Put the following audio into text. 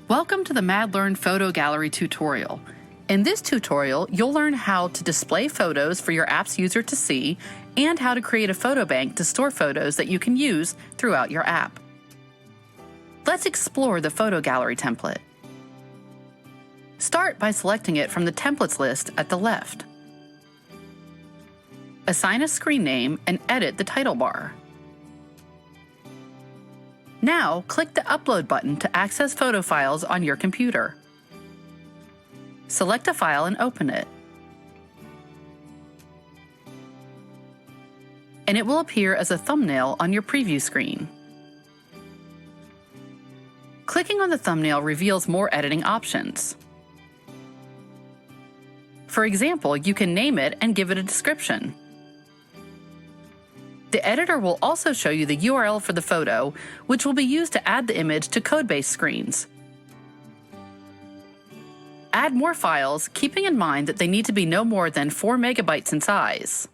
Welcome to the MadLearn Photo Gallery tutorial. In this tutorial, you'll learn how to display photos for your app's user to see and how to create a photo bank to store photos that you can use throughout your app. Let's explore the photo gallery template. Start by selecting it from the templates list at the left. Assign a screen name and edit the title bar. Now, click the Upload button to access photo files on your computer. Select a file and open it. And it will appear as a thumbnail on your preview screen. Clicking on the thumbnail reveals more editing options. For example, you can name it and give it a description. The editor will also show you the URL for the photo, which will be used to add the image to code-based screens. Add more files, keeping in mind that they need to be no more than 4 megabytes in size.